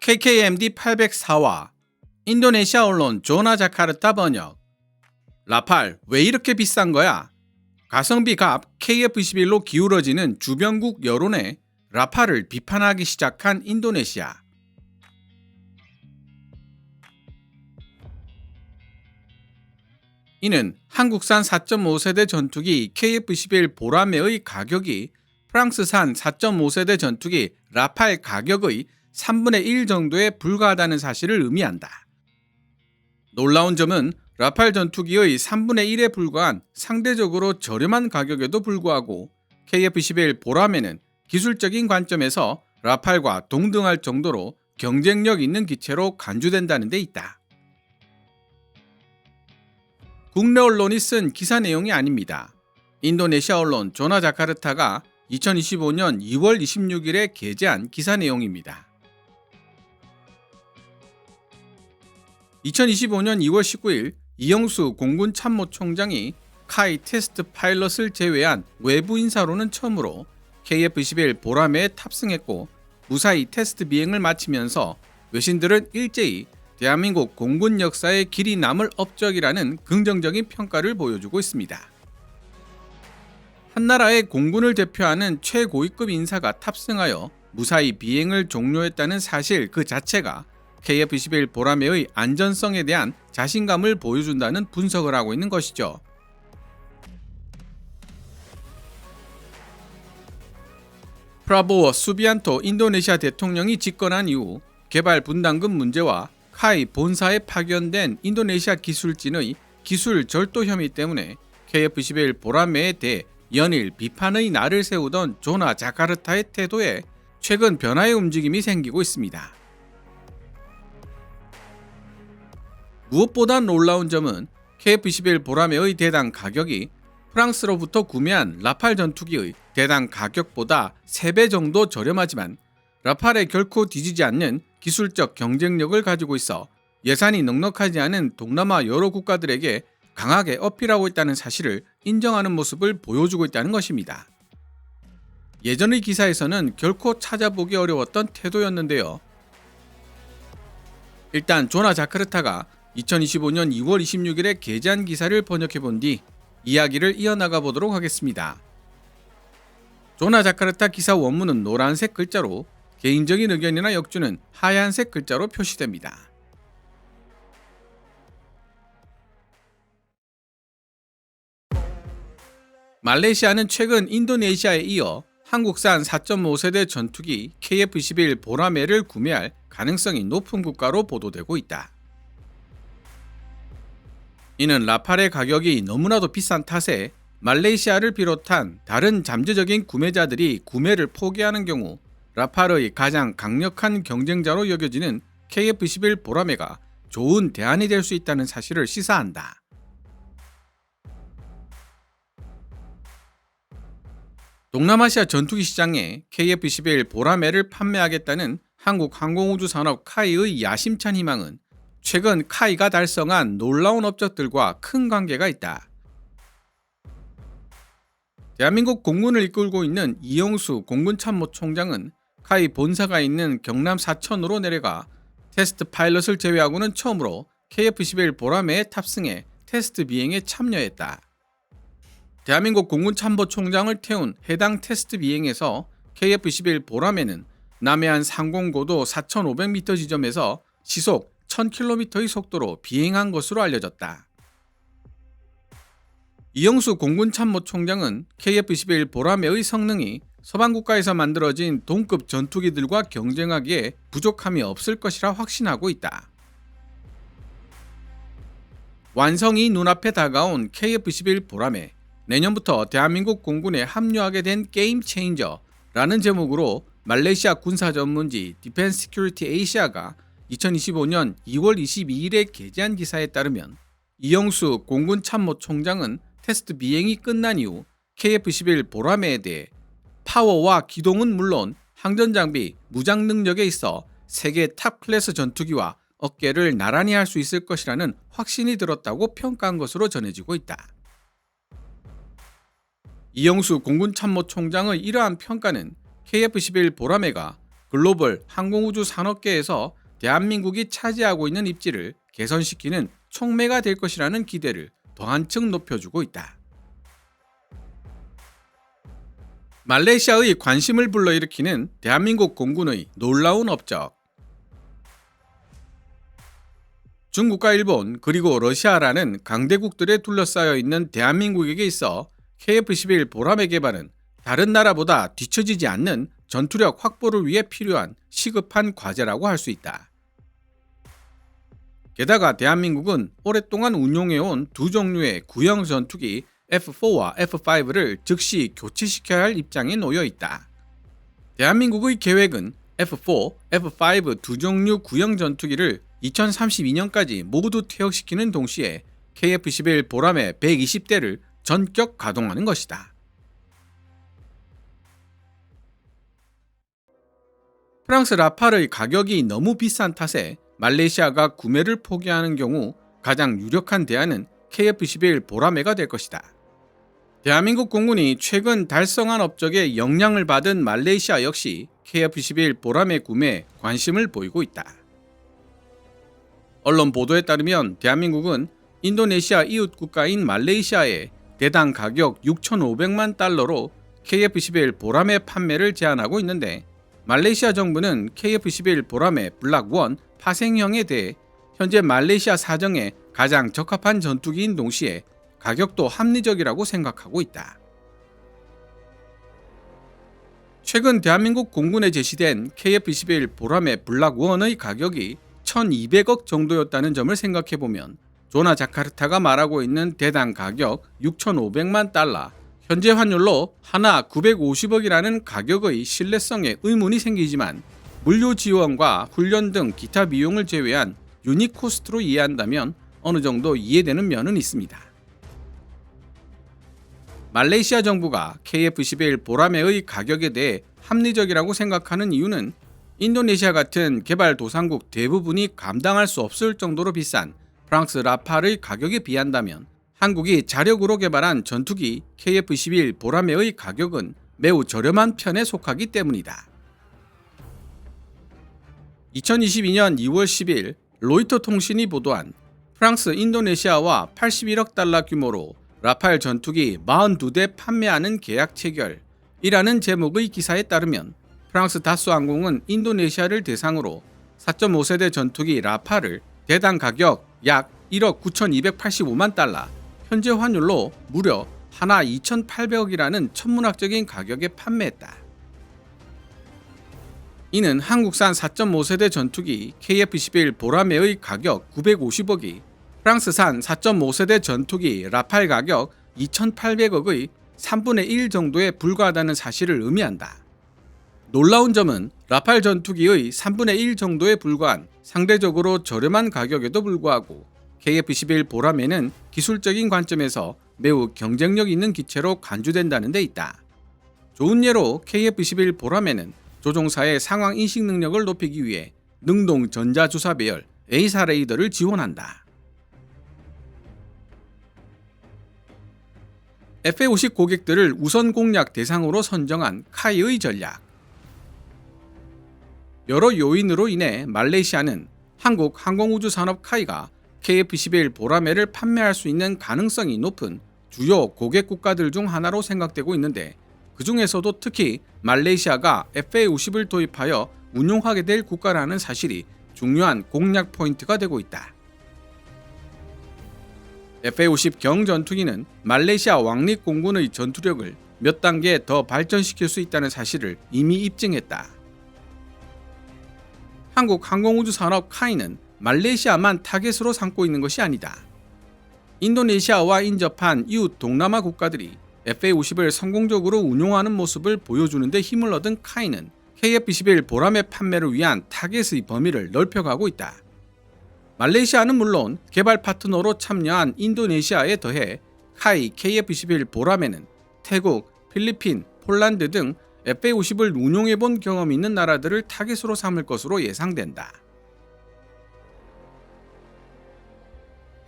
KKMD 804와 인도네시아 언론 조나 자카르타 번역. 라팔 왜 이렇게 비싼 거야? 가성비 값 KF-21로 기울어지는 주변국 여론에 라팔을 비판하기 시작한 인도네시아. 이는 한국산 4.5세대 전투기 KF-21 보라매의 가격이 프랑스산 4.5세대 전투기 라팔 가격의 3분의 1 정도에 불과하다는 사실을 의미한다. 놀라운 점은 라팔 전투기의 3분의 1에 불과한 상대적으로 저렴한 가격에도 불구하고 KF-21 보라매는 기술적인 관점에서 라팔과 동등할 정도로 경쟁력 있는 기체로 간주된다는 데 있다. 국내 언론이 쓴 기사 내용이 아닙니다. 인도네시아 언론 조나 자카르타가 2025년 2월 26일에 게재한 기사 내용입니다. 2025년 2월 19일 이영수 공군 참모총장이 카이 테스트 파일럿을 제외한 외부 인사로는 처음으로 KF-21 보라매에 탑승했고 무사히 테스트 비행을 마치면서 외신들은 일제히 대한민국 공군 역사에 길이 남을 업적이라는 긍정적인 평가를 보여주고 있습니다. 한나라의 공군을 대표하는 최고위급 인사가 탑승하여 무사히 비행을 종료했다는 사실 그 자체가 KF-21 보라매의 안전성에 대한 자신감을 보여준다는 분석을 하고 있는 것이죠. 프라보워 수비안토 인도네시아 대통령이 집권한 이후 개발 분담금 문제와 카이 본사에 파견된 인도네시아 기술진의 기술 절도 혐의 때문에 KF-21 보라매에 대해 연일 비판의 날을 세우던 조나 자카르타의 태도에 최근 변화의 움직임이 생기고 있습니다. 무엇보다 놀라운 점은 KF-21 보라매의 대당 가격이 프랑스로부터 구매한 라팔 전투기의 대당 가격보다 3배 정도 저렴하지만 라팔에 결코 뒤지지 않는 기술적 경쟁력을 가지고 있어 예산이 넉넉하지 않은 동남아 여러 국가들에게 강하게 어필하고 있다는 사실을 인정하는 모습을 보여주고 있다는 것입니다. 예전의 기사에서는 결코 찾아보기 어려웠던 태도였는데요. 일단 조나 자카르타가 2025년 2월 26일에 게재한 기사를 번역해본 뒤 이야기를 이어나가 보도록 하겠습니다. 조나 자카르타 기사 원문은 노란색 글자로 개인적인 의견이나 역주는 하얀색 글자로 표시됩니다. 말레이시아는 최근 인도네시아에 이어 한국산 4.5세대 전투기 KF-21 보라매를 구매할 가능성이 높은 국가로 보도되고 있다. 이는 라팔의 가격이 너무나도 비싼 탓에 말레이시아를 비롯한 다른 잠재적인 구매자들이 구매를 포기하는 경우 라팔의 가장 강력한 경쟁자로 여겨지는 KF-21 보라매가 좋은 대안이 될 수 있다는 사실을 시사한다. 동남아시아 전투기 시장에 KF-21 보라매를 판매하겠다는 한국 항공우주산업 카이의 야심찬 희망은 최근 카이가 달성한 놀라운 업적들과 큰 관계가 있다. 대한민국 공군을 이끌고 있는 이영수 공군참모총장은 카이 본사가 있는 경남 사천으로 내려가 테스트 파일럿을 제외하고는 처음으로 KF-21 보라매에 탑승해 테스트 비행에 참여했다. 대한민국 공군참모총장을 태운 해당 테스트 비행에서 KF-21 보라매는 남해안 상공고도 4,500m 지점에서 시속 1000km의 속도로 비행한 것으로 알려졌다. 이영수 공군참모총장은 KF-21 보라매의 성능이 서방 국가에서 만들어진 동급 전투기들과 경쟁하기에 부족함이 없을 것이라 확신하고 있다. 완성이 눈앞에 다가온 KF-21 보라매, 내년부터 대한민국 공군에 합류하게 된 게임 체인저라는 제목으로 말레이시아 군사 전문지 디펜스 시큐리티 에이시아가 2025년 2월 22일에 게재한 기사에 따르면 이영수 공군 참모총장은 테스트 비행이 끝난 이후 KF-21 보라매에 대해 파워와 기동은 물론 항전 장비, 무장 능력에 있어 세계 탑 클래스 전투기와 어깨를 나란히 할 수 있을 것이라는 확신이 들었다고 평가한 것으로 전해지고 있다. 이영수 공군 참모총장의 이러한 평가는 KF-21 보라매가 글로벌 항공우주 산업계에서 대한민국이 차지하고 있는 입지를 개선시키는 촉매가 될 것이라는 기대를 더 한층 높여주고 있다. 말레이시아의 관심을 불러일으키는 대한민국 공군의 놀라운 업적. 중국과 일본 그리고 러시아라는 강대국들에 둘러싸여 있는 대한민국에게 있어 KF-11 보람의 개발은 다른 나라보다 뒤처지지 않는 전투력 확보를 위해 필요한 시급한 과제라고 할 수 있다. 게다가 대한민국은 오랫동안 운용해온 두 종류의 구형 전투기 F4와 F5를 즉시 교체시켜야 할 입장에 놓여 있다. 대한민국의 계획은 F4, F5 두 종류 구형 전투기를 2032년까지 모두 퇴역시키는 동시에 KF-11 보람의 120대를 전격 가동하는 것이다. 프랑스 라팔의 가격이 너무 비싼 탓에 말레이시아가 구매를 포기하는 경우 가장 유력한 대안은 KF-11 보라매가 될 것이다. 대한민국 공군이 최근 달성한 업적에 영향을 받은 말레이시아 역시 KF-11 보라매 구매에 관심을 보이고 있다. 언론 보도에 따르면 대한민국은 인도네시아 이웃 국가인 말레이시아에 대당 가격 6,500만 달러로 KF-11 보라매 판매를 제한하고 있는데 말레이시아 정부는 KF-11 보라매 블락 1 파생형에 대해 현재 말레이시아 사정에 가장 적합한 전투기인 동시에 가격도 합리적이라고 생각하고 있다. 최근 대한민국 공군에 제시된 KF-11 보라매 블락 1의 가격이 1,200억 정도였다는 점을 생각해보면 조나 자카르타가 말하고 있는 대당 가격 6,500만 달러, 현재 환율로 하나 950억이라는 가격의 신뢰성에 의문이 생기지만 물류 지원과 훈련 등 기타 비용을 제외한 유닛 코스트로 이해한다면 어느 정도 이해되는 면은 있습니다. 말레이시아 정부가 KF-11 보라매의 가격에 대해 합리적이라고 생각하는 이유는 인도네시아 같은 개발도상국 대부분이 감당할 수 없을 정도로 비싼 프랑스 라팔의 가격에 비한다면 한국이 자력으로 개발한 전투기 KF-11 보라매의 가격은 매우 저렴한 편에 속하기 때문이다. 2022년 2월 10일 로이터 통신이 보도한 프랑스 인도네시아와 81억 달러 규모로 라팔 전투기 42대 판매하는 계약 체결이라는 제목의 기사에 따르면 프랑스 다소 항공은 인도네시아를 대상으로 4.5세대 전투기 라팔을 대당 가격 약 1억 9,285만 달러, 현재 환율로 무려 하나 2,800억이라는 천문학적인 가격에 판매했다. 이는 한국산 4.5세대 전투기 KF-11 보라매의 가격 950억이 프랑스산 4.5세대 전투기 라팔 가격 2,800억의 3분의 1 정도에 불과하다는 사실을 의미한다. 놀라운 점은 라팔 전투기의 3분의 1 정도에 불과한 상대적으로 저렴한 가격에도 불구하고 KF-11 보라매는 기술적인 관점에서 매우 경쟁력 있는 기체로 간주된다는 데 있다. 좋은 예로 KF-11 보라매는 조종사의 상황 인식 능력을 높이기 위해 능동 전자주사 배열 A사 레이더를 지원한다. FA-50 고객들을 우선 공략 대상으로 선정한 카이의 전략. 여러 요인으로 인해 말레이시아는 한국 항공우주산업 카이가 KF-11 보라매를 판매할 수 있는 가능성이 높은 주요 고객 국가들 중 하나로 생각되고 있는데 그 중에서도 특히 말레이시아가 FA-50을 도입하여 운용하게 될 국가라는 사실이 중요한 공략 포인트가 되고 있다. FA-50 경전투기는 말레이시아 왕립 공군의 전투력을 몇 단계 더 발전시킬 수 있다는 사실을 이미 입증했다. 한국 항공우주산업 카이는 말레이시아만 타겟으로 삼고 있는 것이 아니다. 인도네시아와 인접한 이웃 동남아 국가들이 FA-50을 성공적으로 운용하는 모습을 보여주는 데 힘을 얻은 카이는 KF-11 보라매 판매를 위한 타겟의 범위를 넓혀가고 있다. 말레이시아는 물론 개발 파트너로 참여한 인도네시아에 더해 카이 KF-11 보라매는 태국, 필리핀, 폴란드 등 FA-50을 운용해본 경험이 있는 나라들을 타겟으로 삼을 것으로 예상된다.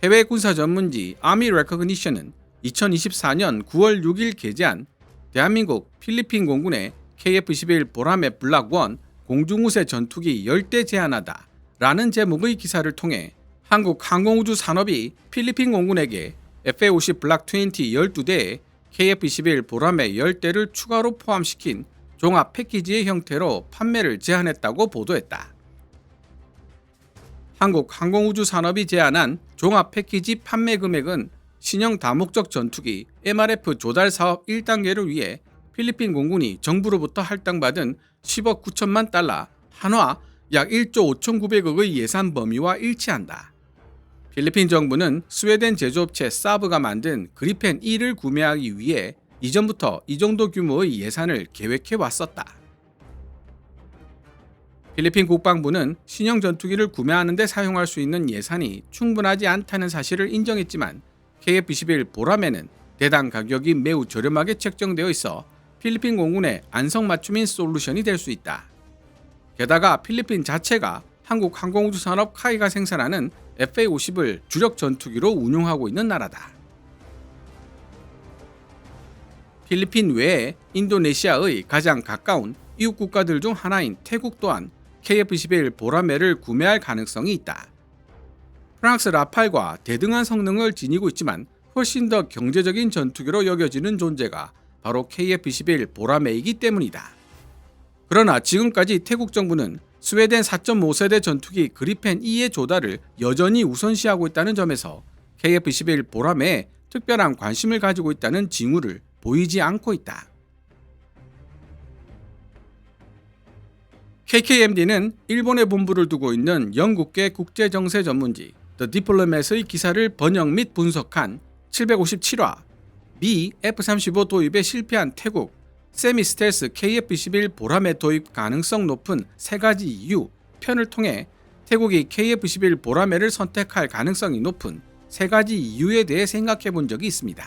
해외 군사 전문지 아미 레커그니션은 2024년 9월 6일 게재한 대한민국 필리핀 공군의 KF-11 보라매 블락 1 공중우세 전투기 10대 제안하다 라는 제목의 기사를 통해 한국 항공우주 산업이 필리핀 공군에게 FA-50 블락 20 12대에 KF-21 보라매 10대를 추가로 포함시킨 종합 패키지의 형태로 판매를 제한했다고 보도했다. 한국 항공우주 산업이 제안한 종합 패키지 판매 금액은 신형 다목적 전투기 MRF 조달 사업 1단계를 위해 필리핀 공군이 정부로부터 할당받은 10억 9천만 달러, 한화 약 1조 5,900억의 예산 범위와 일치한다. 필리핀 정부는 스웨덴 제조업체 사브가 만든 그리펜 E를 구매하기 위해 이전부터 이 정도 규모의 예산을 계획해 왔었다. 필리핀 국방부는 신형 전투기를 구매하는 데 사용할 수 있는 예산이 충분하지 않다는 사실을 인정했지만 KF-21 보라매는 대당 가격이 매우 저렴하게 책정되어 있어 필리핀 공군의 안성맞춤인 솔루션이 될 수 있다. 게다가 필리핀 자체가 한국 항공우주산업 카이가 생산하는 FA-50을 주력 전투기로 운용하고 있는 나라다. 필리핀 외에 인도네시아의 가장 가까운 이웃 국가들 중 하나인 태국 또한 KF-21 보라매를 구매할 가능성이 있다. 프랑스 라팔과 대등한 성능을 지니고 있지만 훨씬 더 경제적인 전투기로 여겨지는 존재가 바로 KF-21 보라매이기 때문이다. 그러나 지금까지 태국 정부는 스웨덴 4.5세대 전투기 그리펜 E의 조달을 여전히 우선시하고 있다는 점에서 KF-21 보라매에 특별한 관심을 가지고 있다는 징후를 보이지 않고 있다. KKMD는 일본에 본부를 두고 있는 영국계 국제정세 전문지 The Diplomat의 기사를 번역 및 분석한 757화 미 F-35 도입에 실패한 태국 세미스텔스 KF-21 보라매 도입 가능성 높은 3가지 이유 편을 통해 태국이 KF-21 보라매를 선택할 가능성이 높은 3가지 이유에 대해 생각해 본 적이 있습니다.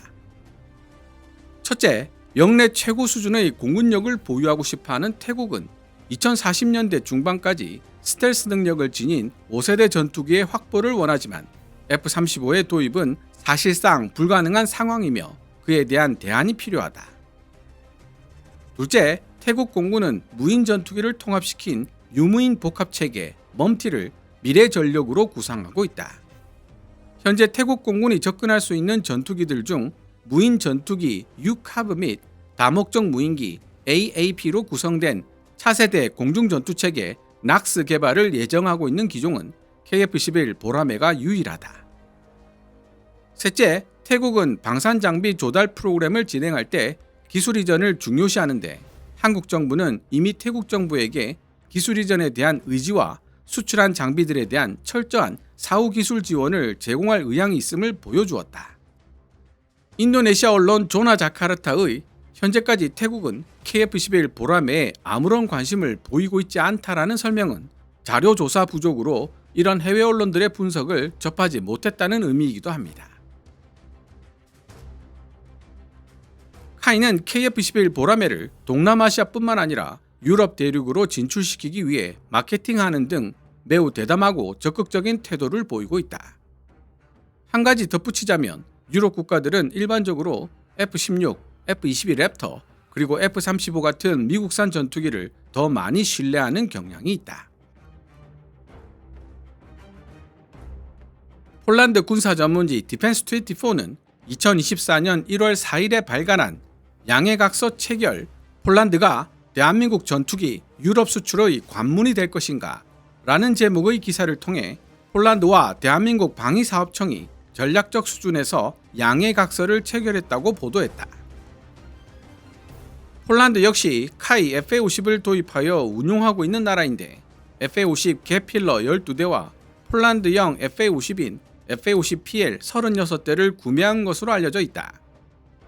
첫째, 역내 최고 수준의 공군력을 보유하고 싶어하는 태국은 2040년대 중반까지 스텔스 능력을 지닌 5세대 전투기의 확보를 원하지만 F-35의 도입은 사실상 불가능한 상황이며 그에 대한 대안이 필요하다. 둘째, 태국 공군은 무인 전투기를 통합시킨 유무인 복합체계 멈티를 미래 전력으로 구상하고 있다. 현재 태국 공군이 접근할 수 있는 전투기들 중 무인 전투기 UCAV 및 다목적 무인기 AAP로 구성된 차세대 공중전투체계 낙스 개발을 예정하고 있는 기종은 KF-21 보라매가 유일하다. 셋째, 태국은 방산장비 조달 프로그램을 진행할 때 기술 이전을 중요시하는데 한국 정부는 이미 태국 정부에게 기술 이전에 대한 의지와 수출한 장비들에 대한 철저한 사후 기술 지원을 제공할 의향이 있음을 보여주었다. 인도네시아 언론 조나 자카르타의 현재까지 태국은 KF-21 보라매에 아무런 관심을 보이고 있지 않다라는 설명은 자료 조사 부족으로 이런 해외 언론들의 분석을 접하지 못했다는 의미이기도 합니다. 카이는 KF-21 보라매를 동남아시아뿐만 아니라 유럽 대륙으로 진출시키기 위해 마케팅하는 등 매우 대담하고 적극적인 태도를 보이고 있다. 한 가지 덧붙이자면 유럽 국가들은 일반적으로 F-16, F-22 랩터, 그리고 F-35 같은 미국산 전투기를 더 많이 신뢰하는 경향이 있다. 폴란드 군사 전문지 디펜스24는 2024년 1월 4일에 발간한 양해각서 체결, 폴란드가 대한민국 전투기 유럽 수출의 관문이 될 것인가? 라는 제목의 기사를 통해 폴란드와 대한민국 방위사업청이 전략적 수준에서 양해각서를 체결했다고 보도했다. 폴란드 역시 카이 FA-50을 도입하여 운용하고 있는 나라인데 FA-50 개필러 12대와 폴란드형 FA-50인 FA-50PL 36대를 구매한 것으로 알려져 있다.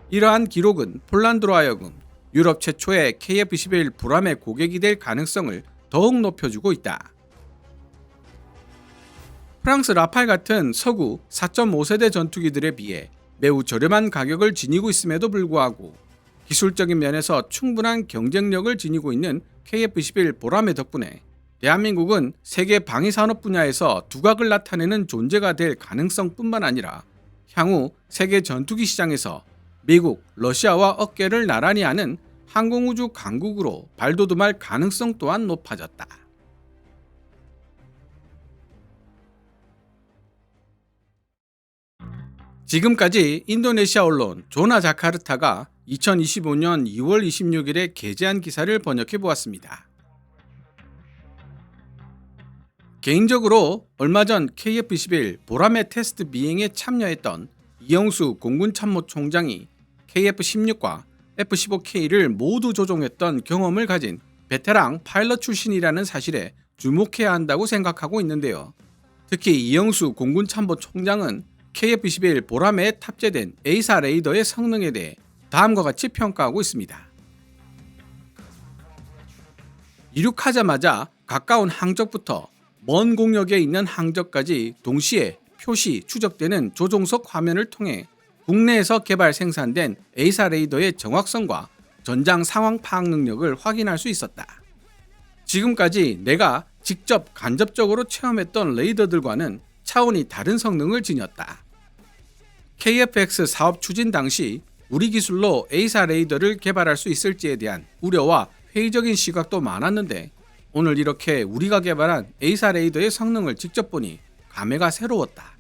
이러한 기록은 폴란드로 하여금 유럽 최초의 KF-21 보라매 고객이 될 가능성을 더욱 높여주고 있다. 프랑스 라팔 같은 서구 4.5세대 전투기들에 비해 매우 저렴한 가격을 지니고 있음에도 불구하고 기술적인 면에서 충분한 경쟁력을 지니고 있는 KF-21 보라매 덕분에 대한민국은 세계 방위산업 분야에서 두각을 나타내는 존재가 될 가능성뿐만 아니라 향후 세계 전투기 시장에서 미국, 러시아와 어깨를 나란히 하는 항공우주 강국으로 발돋움할 가능성 또한 높아졌다. 지금까지 인도네시아 언론 조나 자카르타가 2025년 2월 26일에 게재한 기사를 번역해 보았습니다. 개인적으로 얼마 전 KF-21 보라매 테스트 비행에 참여했던 이영수 공군참모총장이 KF-16과 F-15K를 모두 조종했던 경험을 가진 베테랑 파일럿 출신이라는 사실에 주목해야 한다고 생각하고 있는데요. 특히 이영수 공군참모총장은 KF-21 보라매에 탑재된 A사 레이더의 성능에 대해 다음과 같이 평가하고 있습니다. 이륙하자마자 가까운 항적부터 먼 공역에 있는 항적까지 동시에 표시, 추적되는 조종석 화면을 통해 국내에서 개발 생산된 A사 레이더의 정확성과 전장 상황 파악 능력을 확인할 수 있었다. 지금까지 내가 직접 간접적으로 체험했던 레이더들과는 차원이 다른 성능을 지녔다. KF-X 사업 추진 당시 우리 기술로 A사 레이더를 개발할 수 있을지에 대한 우려와 회의적인 시각도 많았는데 오늘 이렇게 우리가 개발한 A사 레이더의 성능을 직접 보니 감회가 새로웠다.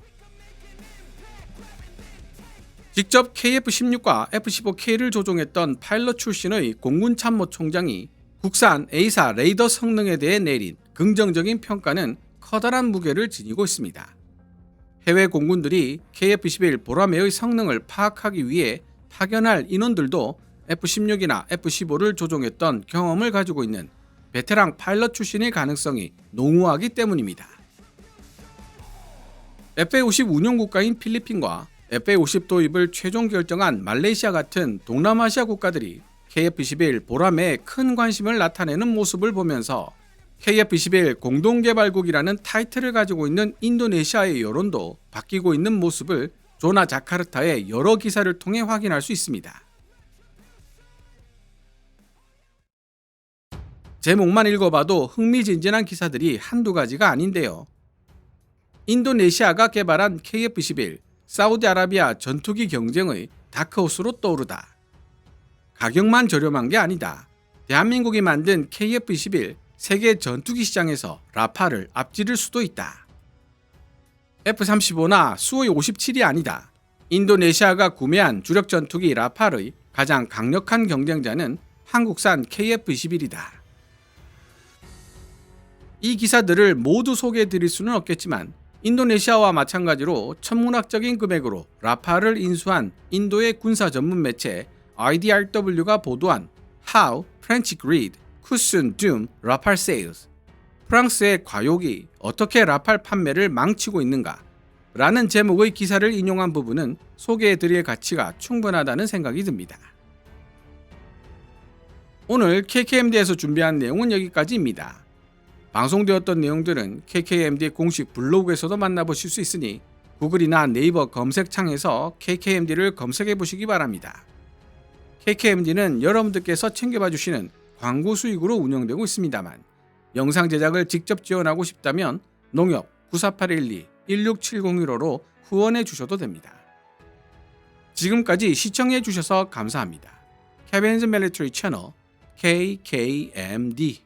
직접 KF-16과 F-15K를 조종했던 파일럿 출신의 공군참모총장이 국산 A사 레이더 성능에 대해 내린 긍정적인 평가는 커다란 무게를 지니고 있습니다. 해외 공군들이 KF-21 보라매의 성능을 파악하기 위해 파견할 인원들도 F-16이나 F-15를 조종했던 경험을 가지고 있는 베테랑 파일럿 출신의 가능성이 농후하기 때문입니다. FA-50 운용 국가인 필리핀과 FA-50 도입을 최종 결정한 말레이시아 같은 동남아시아 국가들이 KF-21 보라매에 큰 관심을 나타내는 모습을 보면서 KF-21 공동개발국이라는 타이틀을 가지고 있는 인도네시아의 여론도 바뀌고 있는 모습을 조나 자카르타의 여러 기사를 통해 확인할 수 있습니다. 제목만 읽어봐도 흥미진진한 기사들이 한두 가지가 아닌데요. 인도네시아가 개발한 KF-21 사우디아라비아 전투기 경쟁의 다크호스로 떠오르다. 가격만 저렴한 게 아니다. 대한민국이 만든 KF-21 세계 전투기 시장에서 라팔을 앞지를 수도 있다. F-35나 수호이 57이 아니다. 인도네시아가 구매한 주력 전투기 라팔의 가장 강력한 경쟁자는 한국산 KF-21이다. 이 기사들을 모두 소개해 드릴 수는 없겠지만 인도네시아와 마찬가지로 천문학적인 금액으로 라팔을 인수한 인도의 군사 전문 매체 IDRW가 보도한 How French Greed Could Doom Rafale Sales, 프랑스의 과욕이 어떻게 라팔 판매를 망치고 있는가 라는 제목의 기사를 인용한 부분은 소개해드릴 가치가 충분하다는 생각이 듭니다. 오늘 KKMD에서 준비한 내용은 여기까지입니다. 방송되었던 내용들은 KKMD 공식 블로그에서도 만나보실 수 있으니 구글이나 네이버 검색창에서 KKMD를 검색해 보시기 바랍니다. KKMD는 여러분들께서 챙겨봐 주시는 광고 수익으로 운영되고 있습니다만 영상 제작을 직접 지원하고 싶다면 농협 948112-16701호로 후원해 주셔도 됩니다. 지금까지 시청해 주셔서 감사합니다. 케빈즈 밀리터리 채널 KKMD